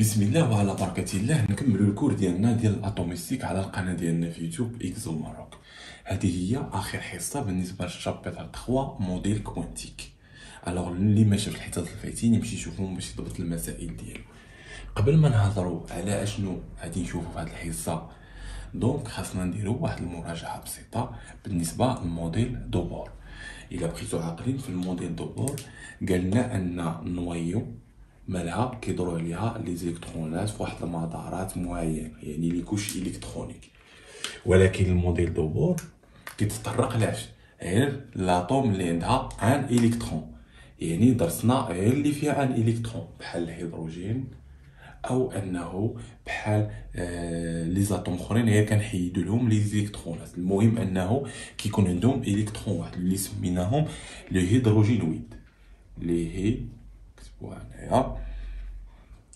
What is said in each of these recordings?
بسم الله وعلى بركة الله. نكملوا الكور ديالنا ديال الاتوميستيك على القناة ديالنا في يوتيوب اكزو ماروك. هذه هي اخر حصة بالنسبة للشابتر 3 موديل كوانتيك. الوغ اللي ما شاف الحصص الفايتين يمشي يشوفهم باش يضبط المسائل ديالو. قبل ما نهضروا على اشنو غادي نشوفوا في هذه الحصة، دونك خاصنا نديروا واحد المراجعة بسيطة بالنسبة للموديل دوبور. الا بقيتو عاقلين في الموديل دوبور قالنا ان النويو مالها كيدوروا عليها لي زيليكترونات في واحد المدارات معينه، يعني لي كوش الكترونيك. ولكن الموديل دوبور كيتطرق لاش غير لاطوم اللي عندها ان الكترون، يعني درسنا غير اللي فيها ان الكترون بحال الهيدروجين، او انه بحال لي زاتوم اخرين غير كنحيدوا لهم لي زيليكترونات. المهم انه كيكون عندهم الكترون واحد اللي سميناهم لي هيدروجينويد. لي هي كتبوها هنايا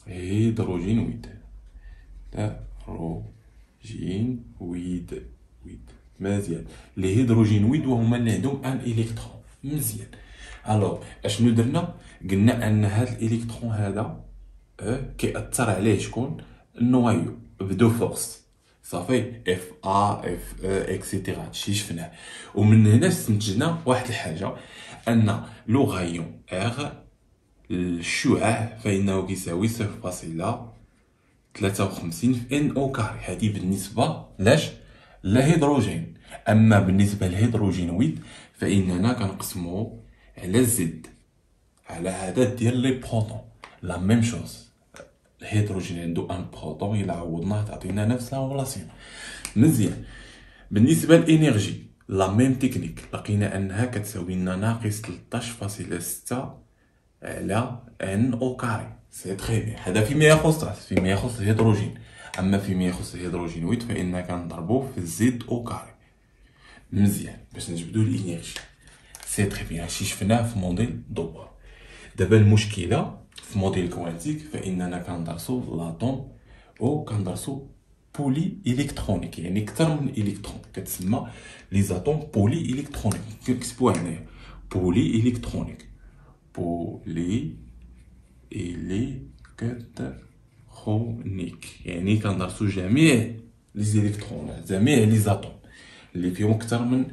هيدروجينويد. هيدروجينويد مزيان. لي هيدروجينويد وهما اللي عندهم ان الكترون. مزيان. الوغ اشنو درنا؟ قلنا ان هذا الالكترون هذا كيأثر عليه شكون؟ النوايو بدو فورس صافي اف اف اكسيتيرا. هادشي شفناه، ومن هنا استنتجنا واحد الحاجه، ان لو غايون ار الشعاع فانه كيساوي 0.53 في ان او كاري. هذه بالنسبه لاش؟ للهيدروجين. اما بالنسبه للهيدروجينويد فاننا كنقسموه على زد، على عدد ديال لي بروتون. لا ميم شوز، الهيدروجين عنده ان بروتون، الا عوضناه تعطينا نفس لا ريلاسيون. مزيان. بالنسبه للانرجي لا ميم تكنيك، لقينا انها كتساوي لنا ناقص 13.6 على ان او كاري. سي تري بيان. هذا فيما يخص الهيدروجين. اما فيما يخص الهيدروجينويد فإننا كنضربوه في الزد او كاري. مزيان باش نجبدو الانرجي. سي تري بيان. هادشي شفناه في موديل دوبور. دابا المشكله في موديل كوانتيك فاننا كندرسو لاطوم او كندرسو بولي الكترونيك، يعني اكثر من الكترون، كتسمى لي زاتوم بولي الكترونيك. كتكتبوها هنايا بولي الكترونيك. بولي الكترونيك يعني كندرسو جميع لي زيليكترونات، جميع لي زاتوم اللي فيهم اكثر من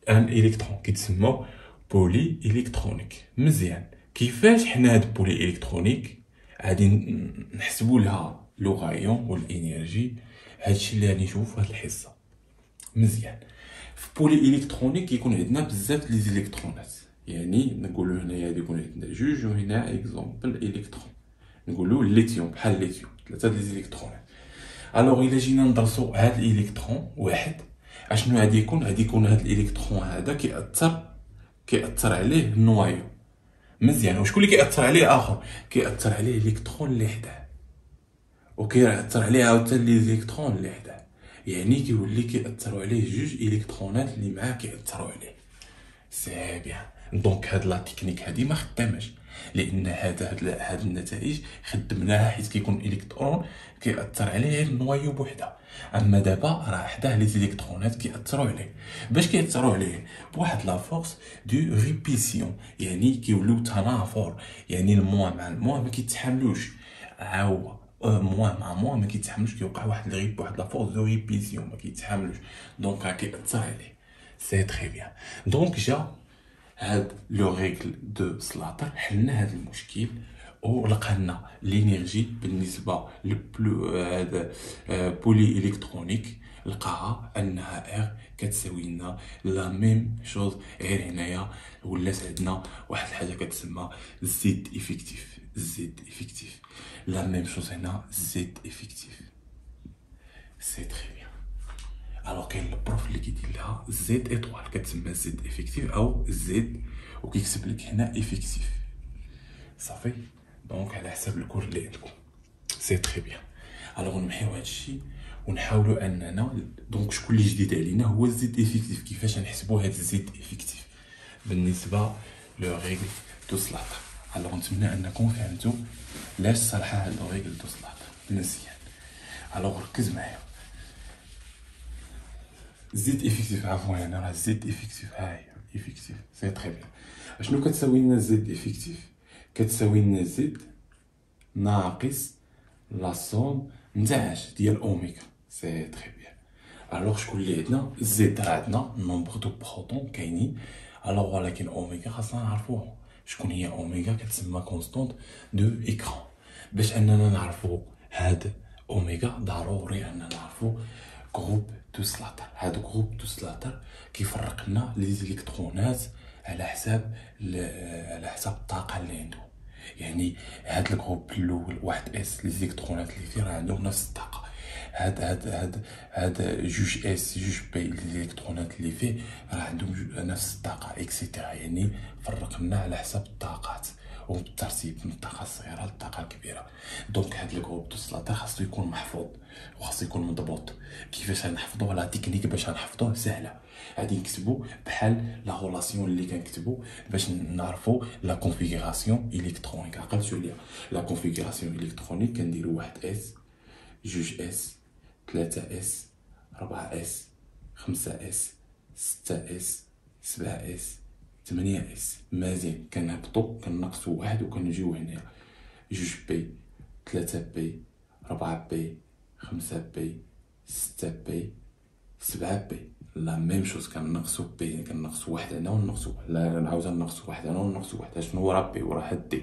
ان الكترون كيتسموا بولي الكترونيك. مزيان. كيفاش حنا هاد بولي الكترونيك غادي نحسبوا لها لو غايون والانرجي؟ هادشي اللي غادي نشوفو في هاد الحصه. مزيان. في بولي الكترونيك كيكون عندنا بزاف لي زيليكترونات، يعني نقولوا هنايا غادي يكون عندنا جوج، وهنا اكزومبل الكترون، نقولوا الليثيوم بحال الليثيوم، ثلاثه لي زيليكترونات. الوغ الا جينا ندرسو هاد الالكترون واحد، اشنو غادي يكون؟ غادي يكون هاد الالكترون هذا كيأثر عليه النوايو. مزيان. وشكون اللي كيأثر عليه اخر؟ كيأثر عليه الالكترون اللي حداه، وكيأثر عليه عاوتاني لي زيليكترون اللي حداه، يعني كيولي كيأثروا عليه جوج الكترونات اللي معاه كيأثروا عليه. سي بيان. دونك هاد لا تكنيك هادي ما خداماش، لان هاد النتائج خدمناها حيت كيكون الكترون كيأثر عليه غير النوايو بوحدها. اما دابا راه حداه لي زيليكترونات كيأثروا عليه. باش كيأثروا عليه؟ بواحد لا فورس دو ريبيسيون، يعني كيوليو تنافر، يعني الموا مع الموا ما كيتحاملوش. هو موا مع موا ما كيتحاملوش، كيوقع واحد الغيب، واحد لا فورس دو ريبيسيون، ما كيتحاملوش. دونك راه كيأثر عليه. سي تري بيان. دونك جا هاد لو ريغل دو سلاتر، حلنا هاد المشكل ولقينا لينيرجي بالنسبه لبلو هذا بولي الكترونيك، لقاها انها ار كتساوي لنا لا ميم شوز. غير هنايا ولات عندنا واحد الحاجه كتسمى زد افكتيف. زد افكتيف لا ميم شوز هنا، زد افكتيف. سي تري بيان. الوغ كاين البروف اللي كيدير لها زد ايطوال كتسمى زد افكتيف او زد، وكيكتب لك هنا افكتيف. صافي. دونك على حسب الكور اللي عندكم. سي تري بيان. الوغ نمحيو هادشي ونحاولوا اننا دونك شكون اللي جديد علينا هو الزد افكتيف. كيفاش نحسبوا هاد الزد افكتيف بالنسبه لو ريغل دو سلاتر؟ الوغ نتمنى انكم فهمتوا لاش صالحه هاد لو ريغل دو سلاتر. مزيان. الوغ ركز معايا. زد افكتيف، عفوا انا راه زد افكتيف، هاهي افكتيف. سي تري بيان. اشنو كتساوي لنا زد افكتيف؟ كتساوي لنا زد ناقص لا سوم نتاعش ديال اوميغا. سي تري بيان. الوغ شكون اللي عندنا؟ زد راه عندنا نومبر دو بروتون كاينين. الوغ ولكن اوميغا خاصنا نعرفوها. شكون هي اوميغا؟ كتسمى كونستونت دو ايكران. باش اننا نعرفو هاد اوميغا ضروري اننا نعرفو جروب دو سلاتر. هاد جروب دو سلاتر كيفرق لنا لي زيليكترونات على حساب الطاقه اللي عنده. يعني هاد الجروب الاول واحد اس لي زيليكترونات اللي فيه راه عندهم نفس الطاقه. هاد جوج اس جوج بي لي زيليكترونات اللي فيه راه عندهم نفس الطاقه اكسيتيرا. يعني فرق لنا على حساب الطاقات وبالترتيب من الطاقه الصغيره للطاقه الكبيره. دونك هاد الجروب دو سلاتر خاصو يكون محفوظ وخاصو يكون مضبوط. كيفاش غنحفظوه؟ لا تكنيك باش غنحفظوه سهله. غادي نكتبو بحال لا رولاسيون اللي كنكتبو باش نعرفو لا كونفيغوراسيون الكترونيك. عقلتو عليا؟ لا كونفيغوراسيون الكترونيك كنديرو واحد اس جوج اس 3 اس 4 اس 5 اس 6 اس 7 اس 8 اس. مزيان. كنهبطو كنقصو واحد وكنجيو هنايا جوج بي 3 بي 4 بي 5 بي 6 بي 7 بي. لا ميم شوز كنقصو بي، كنقصو واحد هنا ونقصو لا نعاود نقصو واحد هنا ونقصو واحد. شنو هو راه بي؟ وراه هاد دي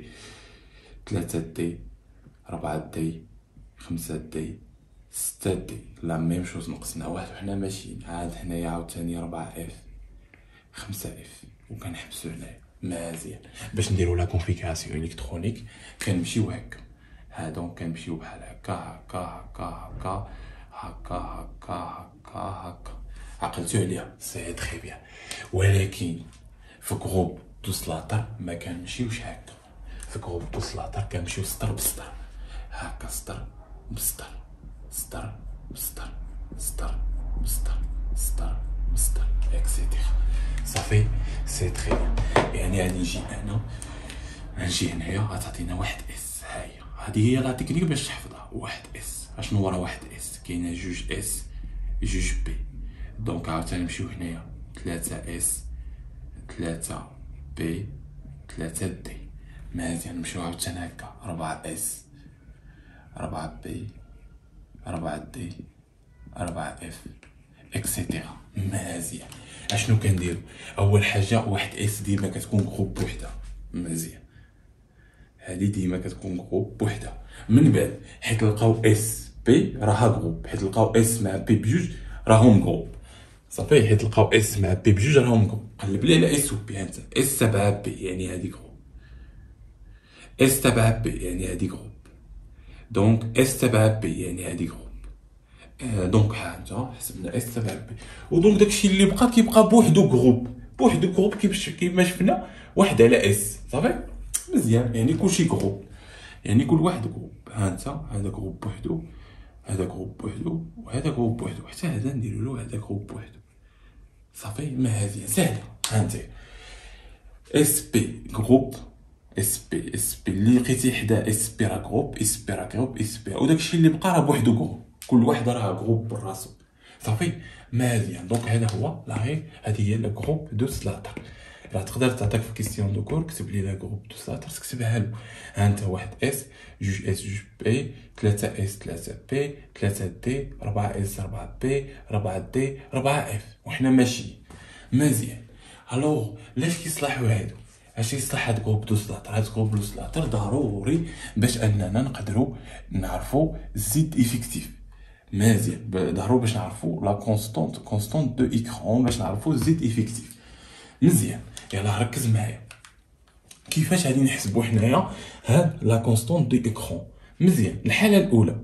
3 دي 4 دي 5 دي 6 دي. لا ميم شوز نقصنا واحد وحنا ماشيين. عاد هنايا عاوتاني 4 اف 5 اف وكنحبسو هنايا. مزيان. باش نديرو لا كونفيغوراسيون الكترونيك كنمشيو هكا. دونك كنمشيو بحال هكا هكا هكا هكا هكا هكا هكا. عقلتو عليا؟ سي تري بيان. ولكن في جروب دو سلاتر ما كنمشيوش هكا. في جروب دو سلاتر كنمشيو سطر بسطر هكا، سطر بسطر سطر بسطر سطر بسطر سطر بسطر اكسيتيرا. صافي سي تري بيان. يعني غادي نجي انا نجي هنايا غتعطينا واحد اس. هاهي هادي هي لا تكنيك باش تحفظها. واحد اس. اشنو هو راه واحد اس؟ كاينه جوج اس جوج بي. دونك عاوتاني نمشيو هنايا 3 اس 3 بي 3 دي. مزيان. نمشيو عاوتاني هكا 4 اس 4 بي 4 دي 4 اف اكسيتيرا. مزيان. اشنو كنديرو؟ اول حاجه واحد اس ديما كتكون جروب بوحدها. مزيان. هادي ديما كتكون جروب بوحدها. من بعد حيت لقاو اس بي راها جروب، حيت لقاو اس مع بي بجوج راهم جروب. صافي. حيت لقاو اس مع بي بجوج راهم جروب. قلب لي على اس و بي. انت اس تبع بي يعني هادي جروب، اس تبع بي يعني هادي جروب، دونك اس تبع بي يعني هادي جروب. دونك ها انت حسبنا اس تبع بي. ودونك داكشي اللي بقى كيبقى بوحدو جروب. بوحدو جروب كيما شفنا واحد على اس. صافي. مزيان. يعني كلشي جروب، يعني كل واحد جروب. ها انت هذا جروب بوحدو، هذا جروب بوحدو، وهذا جروب بوحدو، حتى هذا نديرو له هذا جروب بوحدو. صافي. ما هذه سهله. ها انت اس بي جروب، اس بي اللي لقيتي حدا اس بي راه جروب، اس بي راه جروب، اس بي وداكشي اللي بقى راه بوحدو جروب. كل واحد راه جروب براسو. صافي. مزيان. دونك هذا هو لا غي. هذه هي لو جروب دو سلاتر. راه تقدر تعطيك في كيستيون دو كور كتب لي لا جروب دو سلاتر تكتبها له. ها انت واحد اس جوج اس جوج بي 3 اس 3 بي 3 دي 4 اس 4 بي 4 دي 4 اف وحنا ماشي. مزيان. الوغ لاش كيصلحوا هادو؟ اش يصلح هاد جروب دو سلاتر؟ هاد جروب دو سلاتر ضروري باش اننا نقدروا نعرفوا زيد افيكتيف. مزيان. ضروري باش نعرفوا لا كونستونت دو ايكرون باش نعرفوا زيد افيكتيف. مزيان. يلا ركز معايا كيفاش غادي نحسبوا حنايا هاد لا كونستونت دو ايكرون. مزيان. الحاله الاولى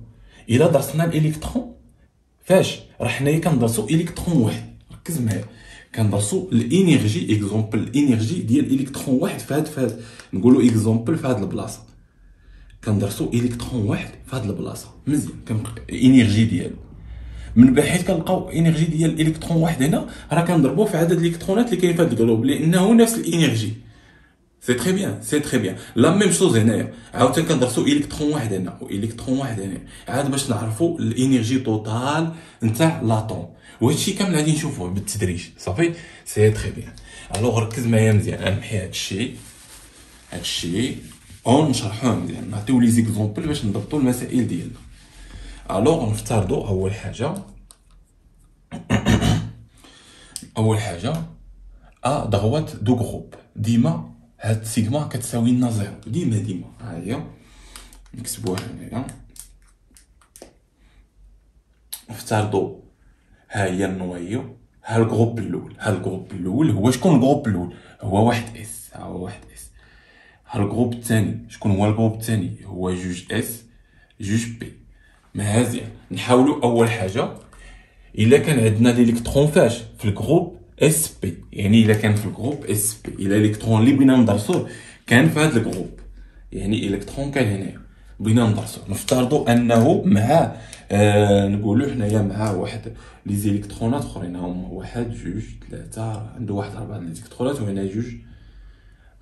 الا درسنا الالكترون فاش راه حنايا كندرسوا الكترون واحد. ركز معايا. كندرسوا الانرجي اكزومبل الانرجي ديال الكترون واحد فهاد نقولوا اكزومبل في هاد البلاصه. كندرسوا الكترون واحد في هاد البلاصه. مزيان. الانرجي ديالو من بعد حيت كنلقاو انرجي ديال الالكترون واحد هنا راه كنضربوه في عدد الالكترونات اللي كاين في هاد الجروب لانه نفس الانرجي. سي تري بيان. سي تري بيان. لا ميم شوز هنايا عاوتاني كندرسوا الكترون واحد هنا والكترون واحد هنا عاد باش نعرفوا الانرجي توتال نتاع لاطوم. وهادشي كامل غادي نشوفوه بالتدريج. صافي. سي تري بيان. الوغ ركز معايا مزيان. غنمحي هادشي او نشرحوهم مزيان، نعطيو لي زيكزومبل باش نضبطو المسائل ديالنا. الوغ نفترضوا اول حاجه ضغوات دو جروب، ديما هاد سيغما كتساوي لنا زيرو، ديما ها هي نكتبوها هنايا. نفترضوا ها هي النويو، ها الجروب الاول هو شكون؟ الجروب الاول هو واحد اس، ها هو واحد اس. ها الجروب الثاني شكون هو؟ الجروب الثاني هو جوج اس جوج بي. مزيان، نحاولوا اول حاجه الا كان عندنا الالكترون فاش في الجروب اس بي، يعني الا كان في الجروب اس بي، الا الالكترون اللي بغينا ندرسوه كان في هذا الجروب، يعني الكترون كان هنايا بغينا ندرسوه، نفترضوا انه مع نقولوا حنايا مع واحد لي زيليكترونات اخرين، هما واحد جوج ثلاثه، عنده واحد اربعه لي زيليكترونات وهنا جوج.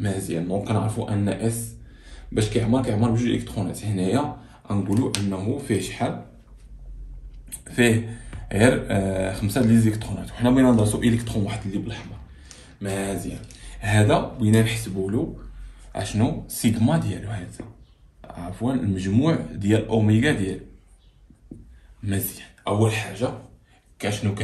مزيان، دونك كنعرفوا ان اس باش كيعمر بجوج الكترونات. هنايا غنقولوا انه فيه شحال؟ فيه غير 5 لي زيليكترونات، وحنا بغينا ندرسو الكترون واحد اللي بالاحمر. مزيان، هذا بغينا نحسبوا له اشنو سيغما ديالو، هذا عفوا المجموع ديال اوميغا ديال. مزيان، اول حاجه كاشنو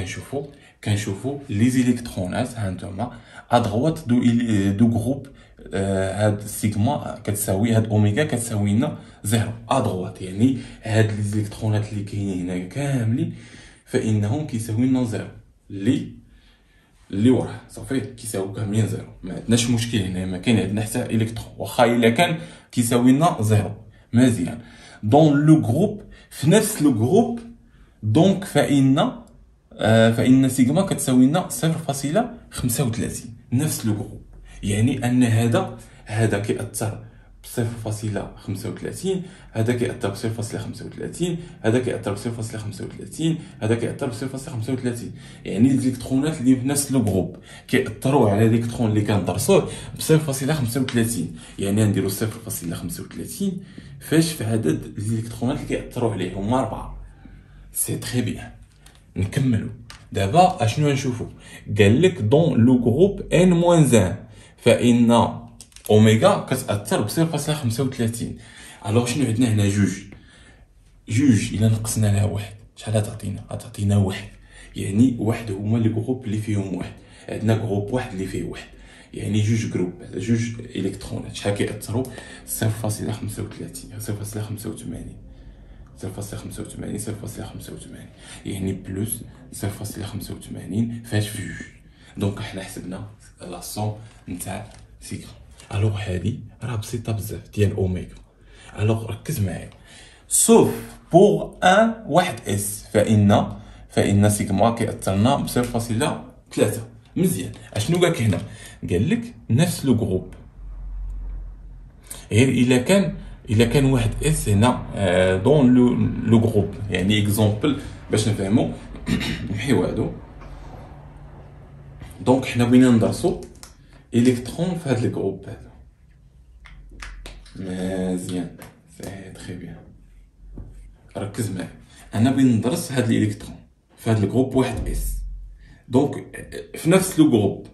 كنشوفوا لي زيليكترونات هانتوما ادغوات دو جروب. هاد سيغما كتساوي هاد اوميغا كتساوي لنا زيرو ادغوات، يعني هاد لي زيليكترونات اللي كاينين هنا كاملين فانهم كيساوي لنا زيرو، اللي وراه صافي كيساوي كاملين زيرو، ما عندناش مشكل هنا، ما كاين عندنا حتى الكترون واخا الا كان كيساوي لنا زيرو. مزيان، دون لو جروب، في نفس لو جروب دونك فإن سيغما كتساوي لنا 0.35 نفس لو جروب، يعني أن هذا كيأثر ب 0.35، هذا كيأثر ب 0.35، هذا كيأثر ب 0.35، هذا كيأثر ب 0.35، يعني الإلكترونات اللي في نفس لو جروب كيأثروا على الإلكترون اللي كندرسوه ب 0.35، يعني نديرو 0.35 فاش في عدد الإلكترونات اللي كيأثروا عليه هما 4. سي تري بيان. نكملوا دابا اشنو نشوفوا؟ قال لك دون لو جروب ان موان 1 فان اوميغا كتاثر ب 0.35. الوغ شنو عندنا هنا؟ جوج الا نقصنا لها واحد شحال غتعطينا واحد، يعني واحد هما لي جروب اللي فيهم واحد. عندنا جروب واحد اللي فيه واحد، يعني جوج الكترونات شحال كيأثروا؟ 0.35 0.85 يعني بلس 0.85 فاش في جوج. دونك حنا حسبنا لا سوم نتاع سيغما. الوغ هادي راه بسيطه بزاف ديال اوميغا. الوغ ركز معايا، سوف بوغ واحد اس فان سيغما كيأثر لنا ب 0.3. مزيان، اشنو قالك هنا؟ قال لك نفس لو جروب، غير الا كان واحد اس هنا دون لو جروب، يعني اكزومبل باش نفهمو نحيو هادو. دونك حنا بغينا ندرسو الكترون في هاد الجروب هذا. مزيان، سي تري بيان، ركز معايا، انا بغيت ندرس هاد الالكترون في هاد الجروب واحد اس. دونك في نفس لو جروب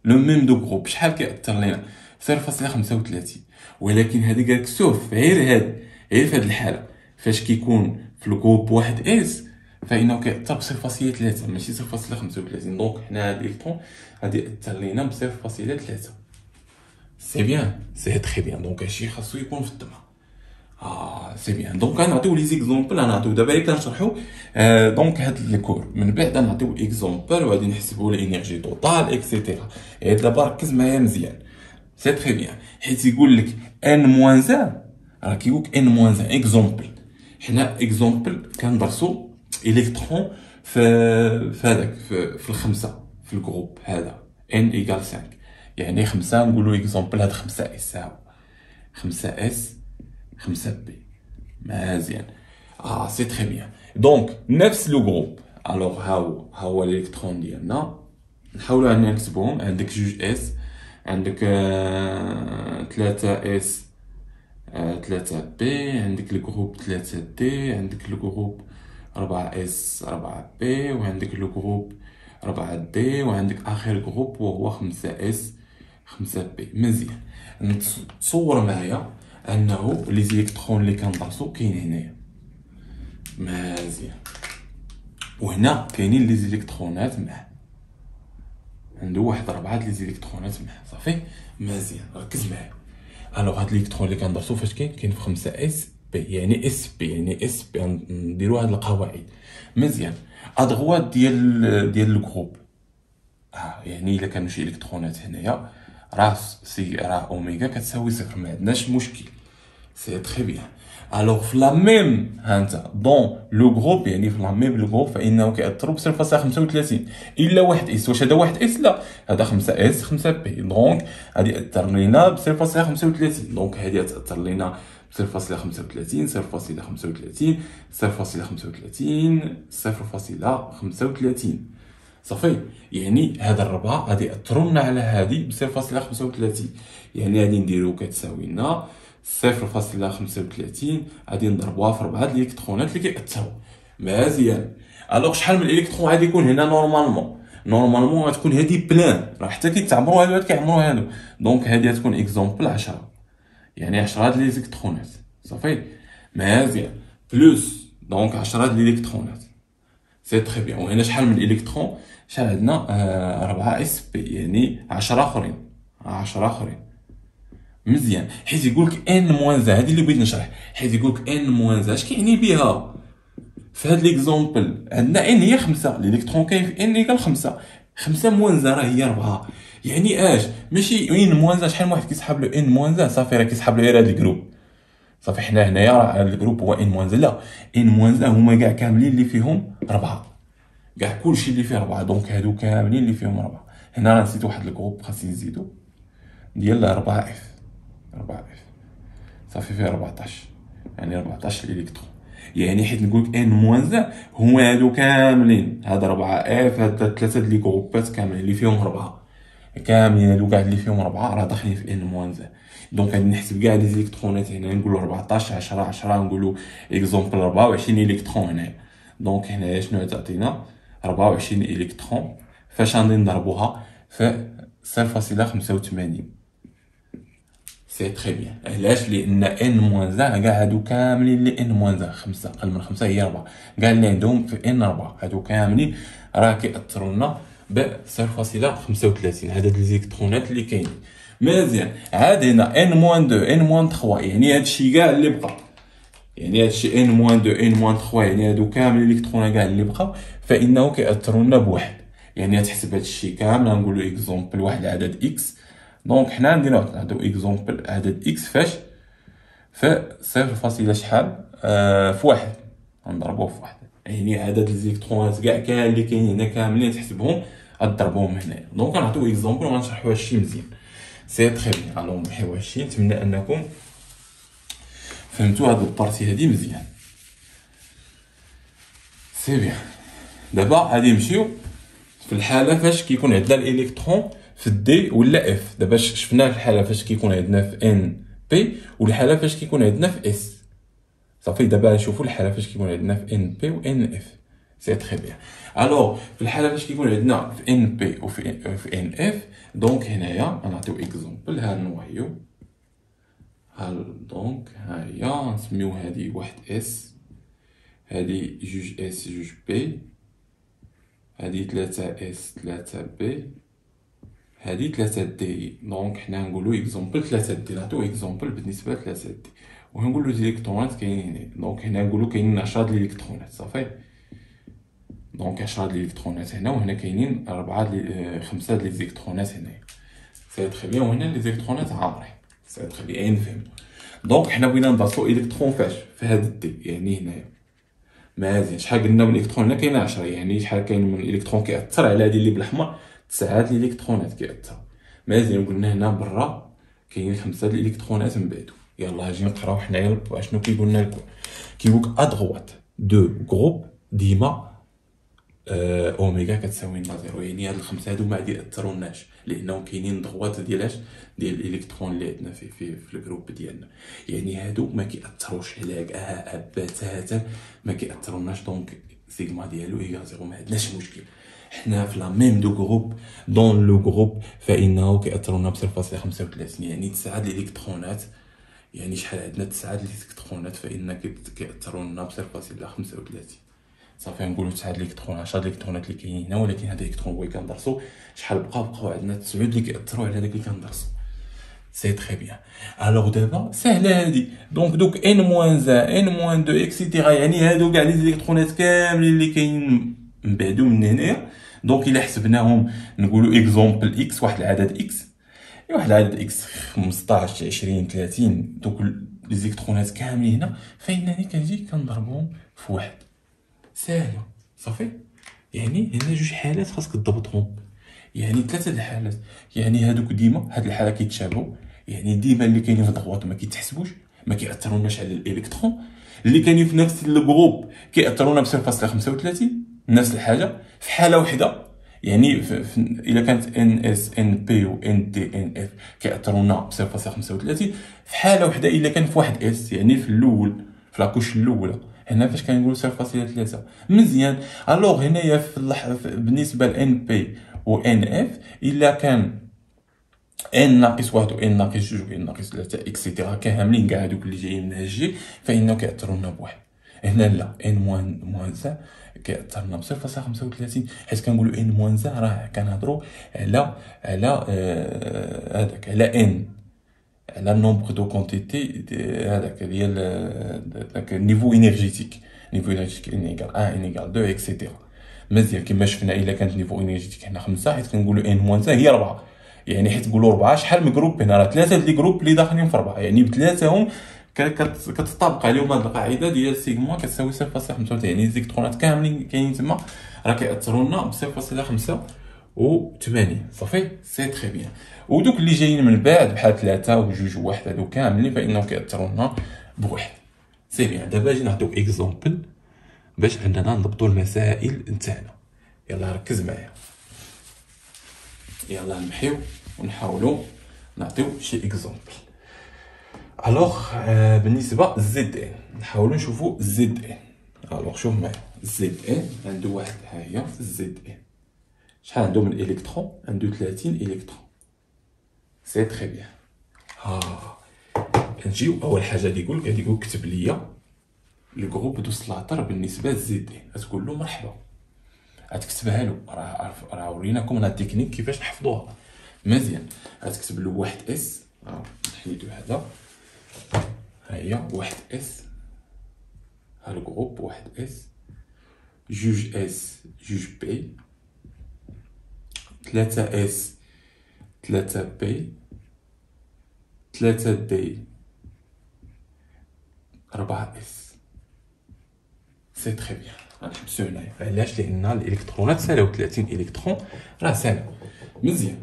لو ميم دو جروب شحال كيأثر لينا؟ 0.35. ولكن هادي قالك سوف غير في هاد الحاله فاش كيكون في الجروب واحد اس فانه كيأثر ب 0.3 ماشي 0.35. دونك حنا هاد الالكترون غادي يأثر لينا ب 0.3. سي بيان، سي تري بيان. دونك هادشي خاصو يكون في الدماغ. سي بيان. دونك غنعطيو لي زيكزومبل، غنعطيو دابا اللي كنشرحو دونك هاد الكور، من بعد غنعطيو اكزومبل وغادي نحسبوا الانرجي توتال اكسيتيرا. دابا ركز معايا مزيان، سي تري بيان، حيت يقول لك ان موان 1 راه كيقول لك ان موان 1 اكزومبل. حنا اكزومبل كندرسو الكترون في هذاك في الخمسه في الجروب هذا ان ايكال 5، يعني 5 نقولوا اكزومبل هاد 5 اس، هاو 5 اس 5 بي. مزيان، سي تري بيان. دونك نفس لو جروب، الوغ هاو الالكترون ديالنا نحاولوا اننا نكتبوهم. عندك جوج اس، عندك 3 اس 3 بي، عندك الجروب 3 دي، عندك الجروب 4 اس 4 بي، وعندك الجروب 4 دي، وعندك اخر جروب وهو 5 اس 5 بي. مزيان. تصور معايا انه لي زيليكترون اللي كندرسو كاين هنايا. مزيان. وهنا كاينين لي زيليكترونات معاه، عنده واحد 4 لي زيليكترونات معاه. صافي. مزيان. ركز معايا. الوغ هاد الالكترون اللي كندرسو فاش كاين في 5 اس بي، يعني اس بي، يعني اس بي. نديرو هاد القواعد. مزيان. ادغوات ديال الجروب، يعني الا كانوا شي الكترونات هنايا راه راه اوميغا كتساوي صفر، ما عندناش مشكل. سي تري بيان. الوغ في لا ميم هانتا دون لو جروب، يعني في لا ميم لو جروب، فانه كيأثروا ب 0.35 الا واحد اس. واش هذا واحد اس؟ لا، هذا 5 اس 5 بي. دونك غادي يأثر لينا ب 0.35. دونك هذه تأثر لينا ب 0.35 0.35 0.35 0.35. صافي. يعني هاد الربعه غادي ياثروا لنا على هادي ب 0.35، يعني غادي نديرو كتساوي لنا 0.35 غادي نضربوها في 4 الالكترونات اللي كيأثروا. مزيان. الوغ شحال من الالكترون غادي يكون هنا؟ نورمالمون غتكون هادي بلان، راه حتى كيتعمروا هادو كيعمروا هادو. دونك هادي غتكون اكزومبل 10، يعني 10 هاد الالكترونات. صافي. مزيان. بلوس دونك 10 هاد الالكترونات. سي تري بيان. وهنا شحال من الالكترون؟ شحال عندنا؟ 4 اس بي، يعني 10 اخرين. 10 اخرين. مزيان. حيت يقولك ان موان هادي اللي بغيت نشرح. حيت يقولك ان موان اش كيعني بها؟ في هاد ليكزومبل عندنا ان هي 5، الالكترون كاين في ان ايكال 5. 5 موان راه هي 4. يعني اش؟ ماشي ان موان شحال من واحد كيسحب له ان موان، صافي راه كيسحب له غير هاد الجروب. صافي. حنا هنايا راه الجروب هو ان موان. لا، ان موان هما كاع كاملين اللي فيهم 4، كاع كلشي اللي فيه 4. دونك هادو كاملين اللي فيهم 4. هنا راه نسيت واحد الجروب خاصني نزيدو ديال 4 اف. 4 اف صافي فيه 14، يعني 14 الكترون. يعني حيت نقولك ان موان هما هادو كاملين، هاد 4 اف، هاد 3 لي جروبات كاملين اللي فيهم 4، كاملين هادو كاع اللي فيهم 4 راه داخلين في ان موان. دونك غادي نحسب كاع لي زيليكترونات هنا، نقولو 14 10 10، نقولو اكزومبل 24 الكترون هنايا. دونك هنايا شنو تعطينا؟ 24 الكترون. فاش غادي نضربوها في 0.85. سي تري بيان. علاش؟ لان ان موان كاع هادو كاملين اللي ان موان 5 اقل من 5 هي 4، كاع اللي عندهم في ان 4 هادو كاملين راه كيأثروا لنا ب 0.35. هاد الزيليكترونات اللي كاينين. مزيان. عاد هنا ان موان 2 ان موان 3، يعني هادشي كاع اللي بقى، يعني هادشي ان موان 2 ان موان 3، يعني هادو كامل الالكترونات كاع اللي بقاو فانه كيأثروا لنا بواحد. يعني تحسب هادشي كامل، نقولوا اكزومبل واحد العدد اكس. دونك حنا نديرو هادو اكزومبل عدد اكس فاش في 0 شحال في واحد، نضربوه في واحد، يعني عدد الزيليكترونات كاع اللي كاينين هنا كاملين تحسبهم غضربوهم هنايا. دونك نعطيو اكزومبل وغنشرحو هادشي مزيان. سي تري بيان. الو نحيو هادشي. نتمنى انكم فهمتوا هاد البارتي هادي مزيان. سي بيان. دابا غادي نمشيو في الحاله فاش كيكون عندنا الالكترون في دي ولا اف. دابا شفنا الحاله فاش كيكون عندنا في ان بي، والحاله فاش كيكون عندنا في اس. صافي. دابا نشوفوا الحاله فاش كيكون عندنا في ان بي و ان اف. سي تري بيان. الوغ في الحاله فاش كيكون عندنا في ان بي و في ان اف، دونك هنايا غنعطيو اكزومبل. ها نوعيو دونك ها هي نسميو هادي واحد اس، هادي جوج اس جوج بي، هادي 3 اس 3 بي، هادي 3 دي. دونك حنا نقولو اكزومبل 3 دي، نعطيو اكزومبل بالنسبه ل 3 دي، وهنقولو الالكترونات كاينين هنا. دونك هنا نقولو كاينين 10 د الالكترونات. صافي. دونك 10 د الالكترونات هنا، وهنا كاينين 5 د الالكترونات هنايا. سي تري بيان. وهنا لي زيليكترونات عامرين. سي تري بيان. فهمتوا؟ دونك حنا بغينا ندرسو الكترون فاش في هاد الدي، يعني هنايا. مزيان. شحال قلنا من الالكترون؟ هنا كاين 10، يعني شحال كاين من الالكترون كيأثر على هادي اللي بالاحمر؟ 9 د الالكترونات كيأثروا. مزيان. قلنا هنا برا كاينين 5 د الالكترونات من بعدو. يلا اجي نقراو حنايا شنو كيقولنا لكم. كيقولك ادغوات دو جروب ديما اوميغا كتساوي لنا زيرو، يعني هاد الخمسه هادو ما غادي ياثروناش لانهم كاينين ضغوات ديال الالكترون اللي عندنا في الجروب ديالنا، يعني هادو ما كياثروش على كاع بتاتا، ما كياثروناش. دونك سيغما ديالو ايكال 0 ما عندناش مشكل. حنا في لا ميم دو جروب دون لو جروب فانه كيأثرونا ب 0.35 يعني 9 الالكترونات. يعني شحال عندنا 9 الالكترونات فان كيأثرونا ب 0.35. صافي نقولوا 9 الالكترون 10 الالكترونات اللي كاينين هنا، ولكن هاد الالكترون هو اللي كندرسو شحال بقاو عندنا 9 اللي كيأثروا على داك اللي كندرسو. سي تري بيان. الوغ دابا سهله هادي. دونك دوك ان موان 1 ان موان 2 اكسيتيرا، يعني هادو كاع لي زيليكترونات كاملين اللي كاينين من بعدو من هنايا. دونك الا حسبناهم نقولوا اكزومبل اكس، واحد العدد اكس، واحد العدد اكس 15 20 30، دوك لي زيليكترونات كاملين هنا، فانني كنجي كنضربهم في واحد. ساهله صافي. يعني هنا جوج حالات خاصك تضبطهم، يعني 3 الحالات. يعني هادوك ديما هاد الحاله كيتشابهوا، يعني ديما اللي كاينين في الضغوط ما كيتحسبوش، ما كيأثروناش على الالكترون. اللي كاينين في نفس الجروب كيأثرونا ب 0.35 نفس الحاجه في حاله وحده. يعني الا كانت ان اس ان بي و ان دي ان اف كيأثرونا ب 0.35 في حاله وحده. الا كان في واحد اس يعني في الاول في لاكوش الاولى هنا فاش كنقولوا 0.3 مزيان. الوغ هنايا بالنسبه ل ان بي و ان اف الا كان ان ناقص واحد و ان ناقص جوج و ان ناقص ثلاثة اكسيتيرا كاملين كاع هادوك اللي جايين من الجي فانه كيأثرونا بواحد. هنا لا، ان موان زا كيأثرنا ب 0.35 حيت كنقولوا ان موان زا راه كنهضروا على هذاك على ان على النومبر دو كونتيتي هذاك ديال داك النيفو انرجيتيك. نيفو انرجيتيك ان ايكال 1 ان ايكال 2 اكسيتيرا. مزيان كيما شفنا الا كانت نيفو انرجيتيك هنا 5 حيت كنقولوا ان موان 5 هي 4. يعني حيت تقولوا 4 شحال من جروب هنا؟ راه 3 لي جروب اللي داخلين في 4، يعني بثلاثه هم كتطابق عليهم هاد القاعده ديال سيغما كتساوي 0.5. يعني الزيكترونات كاملين كاينين تما راه كيأثرونا ب 0.85. صافي سي تري بيان. ودوك اللي جايين من بعد بحال 3 و 2 و 1 هادو كاملين فانهم كيأثرونا بواحد. سي بيان. دابا اجي نعطيو اكزومبل باش اننا نضبطوا المسائل نتاعنا. يلا ركز معايا، يلا نمحيو ونحاولوا نعطيو شي اكزومبل. الوغ بالنسبه زد ان نحاولوا نشوفوا زد ان. الوغ شوف معايا زد ان عنده واحد، ها هي زد ان شحال عنده من الكترون؟ عنده 30 الكترون. سي تري بيان. كنجيو اول حاجه اللي يقول غادي يقول كتب ليا الجروب دو سلاطر بالنسبه لزد ان. تقول له مرحبا، غتكتبها له. راه وريناكم انا التكنيك كيفاش نحفظوها مزيان. غتكتب له واحد اس، نحيدو هذا، ها هي واحد اس، ها الجروب واحد اس، جوج اس جوج بي، 3 اس 3 بي، 3 دي 4 اس. سي تري بيان. غنحبسو هنايا. علاش؟ لان الالكترونات سالاو 30 الكترون راه سالاو مزيان.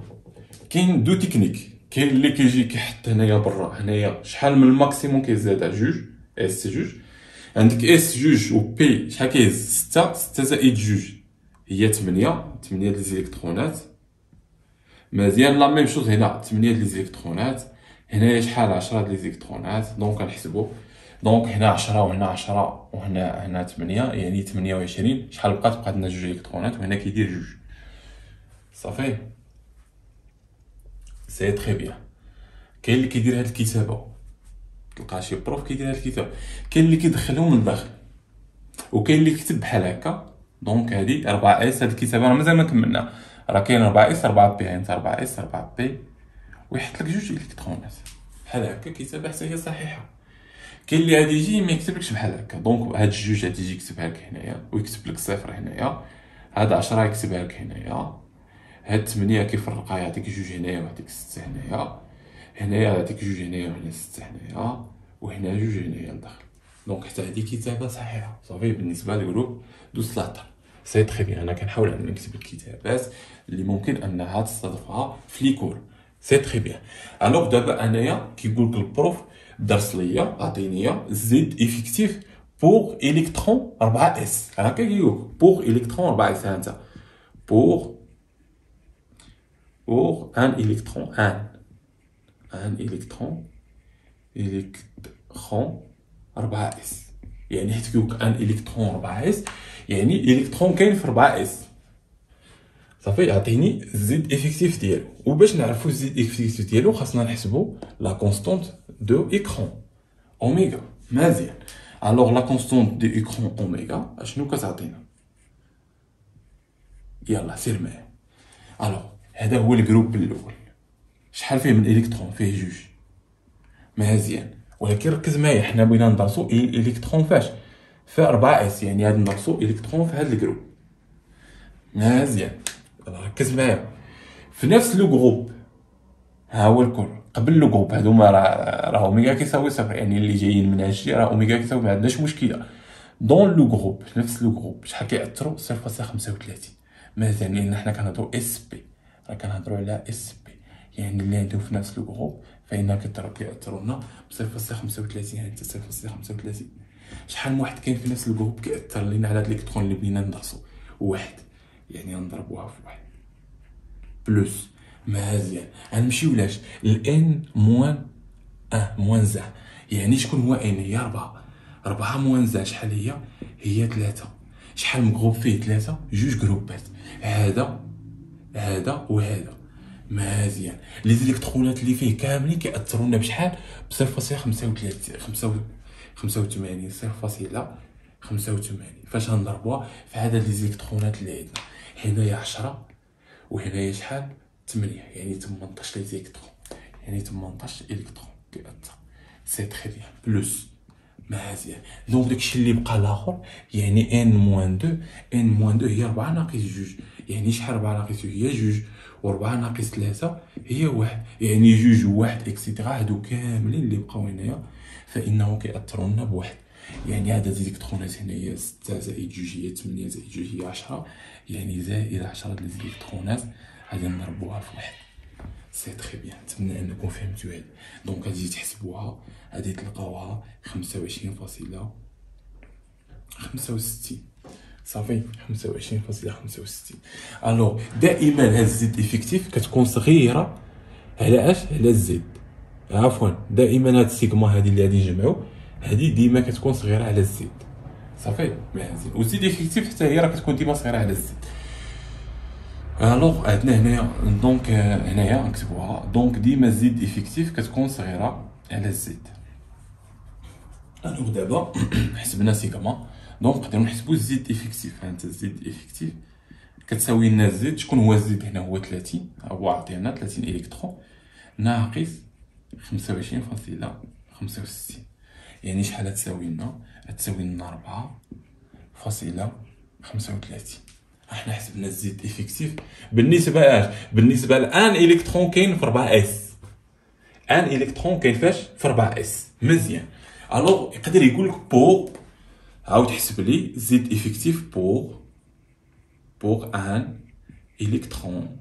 كاين دو تكنيك، كاين اللي كيجي كيحط هنايا برا، هنايا شحال من الماكسيموم كيزاد على جوج اس جوج. عندك اس جوج و بي شحال كيهز؟ 6 زائد جوج هي 8 ديال الالكترونات. مزيان. لا ميم شوز هنا 8 ديال الالكترونات، هنايا شحال 10 ديال الالكترونات. دونك كنحسبوا، دونك هنا 10 وهنا 10 وهنا 8 يعني 28. شحال بقات عندنا جوج الكترونات وهنا كيدير جوج. صافي سي تري بيان. كاين اللي كيدير هاد الكتابه، تلقى شي بروف كيدير هاد الكتابه، كاين اللي كيدخلهم من الداخل، وكاين اللي كتب بحال هكا. دونك هادي 4 اس. هاد الكتابه راه مازال ما كملنا، راه كاين 4 اس 4 بي، انت 4 اس 4 بي ويحط لك جوج الكترونات بحال هكا. كتابه حتى هي صحيحه. كاين اللي غادي يجي ما يكتبلكش بحال هكا. دونك هاد الجوج غادي يجي يكتبها لك هنايا ويكتب لك صفر هنايا، هاد 10 يكتبها لك هنايا، هاد 8 كيفرقها يعطيك جوج هنايا ويعطيك 6 هنايا، هنايا يعطيك جوج هنايا وهنا 6 هنايا، وهنا جوج هنايا لداخل. دونك حتى هادي كتابه صحيحه. صافي بالنسبه للجروب دو سلاطر. سي تري بيان. انا كنحاول انني نكتب الكتابات اللي ممكن انها تصادفها في ليكول. سي تري بيان. الوغ دابا انايا كيقول لك البروف درس ليا عطيني زد افيكتيف بوغ الكترون 4 اس. هكا كيقول بوغ الكترون 4 اس. انت بوغ ان الكترون ان الكترون 4 اس. يعني حيت كيقولك ان الكترون 4 اس يعني الكترون كاين في 4 اس. صافي يعطيني الزد افيكتيف ديالو. وباش نعرفو الزد افيكتيف ديالو خاصنا نحسبو لا كونستونت دو ايكرون اوميغا. مزيان. الوغ لا كونستونت دو ايكرون اوميغا اشنو كتعطينا؟ يلا سير معايا. الوغ هذا هو الجروب الاول، شحال فيه من الكترون؟ فيه جوج. مزيان. ولكن ركز معايا، حنا بغينا ندرسو الكترون فاش؟ في 4 اس، يعني غادي ندرسو الكترون في هذا الجروب. مزيان. ركز معايا، في نفس لو جروب ها هو الكل قبل لو جروب هادوما راه اوميغا كيساوي صفر، يعني اللي جايين من هادشي راه اوميغا كيساوي، ما عندناش مشكله. دون لو جروب نفس لو جروب شحال كيأثروا؟ 0.35. مزيان، لان حنا كنهضروا اس بي، راه كنهضروا على اس بي، يعني اللي عندهم في نفس لو جروب فإنهم كيأثروا لنا ب 0.35. ها انت 0.35. شحال من واحد كاين في نفس الجروب كيأثر لينا على هاد الالكترون اللي بغينا ندرسو؟ واحد، يعني نضربوها في واحد بلوس. مزيان. غنمشيو لاش؟ الان موان موان زع، يعني شكون هو ان؟ هي 4. 4 موان زع شحال هي؟ هي 3. شحال من جروب فيه 3؟ جوج جروبات، هذا وهذا. مزيان. لي زيليكترونات اللي فيه كاملين كيأثروا لنا بشحال؟ ب 0.85. 0.85. فاش غنضربوها في عدد لي زيليكترونات اللي عندنا؟ هنايا 10 وهنايا شحال؟ 8، يعني 18 لي زيليكترون، يعني 18 الكترون كيأثر. سي تري بيان بلوس. مزيان. دونك داكشي اللي بقى الاخر يعني ان موان 2. ان موان 2 هي 4 ناقص 2، يعني شحال 4 ناقص 2 هي 2، و4 ناقص 3 هي 1، يعني 2 و1 اكسيتيرا. هادو كاملين اللي بقاو هنايا فانه كيأثروا لنا بواحد، يعني عدد الالكترونات هنايا 6 زائد 2 هي 8 زائد 2 هي 10، يعني زائد 10 ديال الالكترونات غادي نضربوها في واحد. سي تري بيان. نتمنى انكم فهمتوا هذا. دونك غادي تحسبوها، غادي تلقاوها 25.65. صافي 25.65. الوغ دائما هاد الزد افيكتيف كتكون صغيره على اش؟ على الزد. عفوا دائما هاد السيغما هادي اللي غادي نجمعو هادي ديما كتكون صغيره على الزد. صافي مزيان. والزد افيكتيف حتى هي راه كتكون ديما صغيره على الزد. الوغ عندنا هنايا دونك هنايا نكتبوها، دونك ديما الزد افيكتيف كتكون صغيره على الزد. الوغ دابا حسبنا سيغما، دونك نقدروا نحسبوا الزد افيكتيف. انت الزد افيكتيف كتساوي لنا الزد، شكون هو الزد هنا؟ هو 30، هو عطينا 30 الكترون ناقص 25.65، يعني شحال تساوي لنا؟ تساوي لنا 4.35. احنا حسبنا الزد افيكتيف بالنسبه اش؟ بالنسبه لان الكترون كاين في 4 اس. ان الكترون كاين فاش؟ في 4 اس. مزيان. الوغ يقدر يقول لك بور، عاود حسب لي زد افيكتيف بور ان الكترون.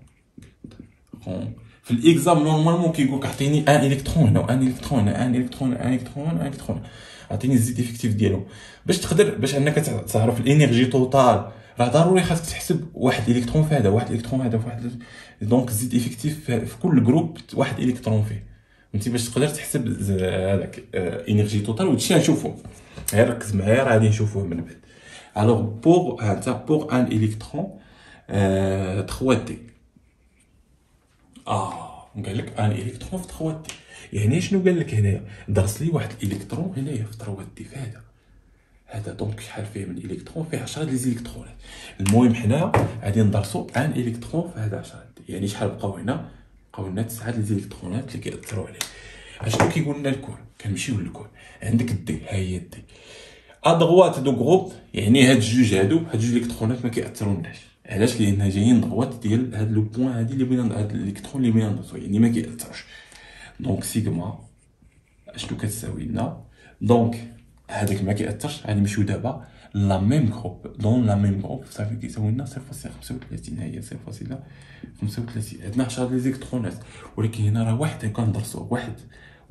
في الاكزام نورمالمون كيقول لك عطيني ان الكترون هنا وان الكترون هنا، ان الكترون ان الكترون ان الكترون، عطيني الزد افيكتيف ديالو. باش تقدر باش انك تعرف الانرجي توتال راه ضروري خاصك تحسب واحد الكترون في هذا، واحد الكترون هذا، واحد. دونك الزد افيكتيف في كل جروب واحد الكترون فيه، فهمتي؟ باش تقدر تحسب هذاك انرجي توتال. وهادشي غنشوفو، غير ركز معايا راه غادي نشوفوه من بعد. الوغ بور هانتا بور ان الكترون 3 دي. قال لك ان الكترون في 3 دي، يعني شنو قال لك هنايا؟ درس لي واحد الالكترون هنايا في 3 دي في هذا دونك شحال فيه من الكترون؟ فيه 10 ديال الالكترونات. المهم حنا غادي ندرسو ان الكترون في هذا 10 دي، يعني شحال بقاو هنا؟ بقاو لنا 9 ديال الالكترونات اللي كيأثروا عليه. اشنو كيقول لنا الكون؟ كنمشيو للكون. عندك الدي، ها هي الدي ادغوات دو جروب، يعني هاد الجوج هاد الجوج الكترونات ما كيأثروناش. علاش؟ لان جايين ضغوات ديال هاد لو بوين هادي اللي بغينا، هاد الالكترون اللي بغينا ندرسو، يعني ما كيأثرش. دونك سيغما اشنو كتساوي لنا؟ دونك هذاك ما كيأثرش. غادي نمشيو دابا لا ميم جروب، دون لا ميم جروب صافي كيساوي لنا 0.35. ها هي 0.35. عندنا 10 ديال الالكترونات، ولكن هنا راه واحد كندرسو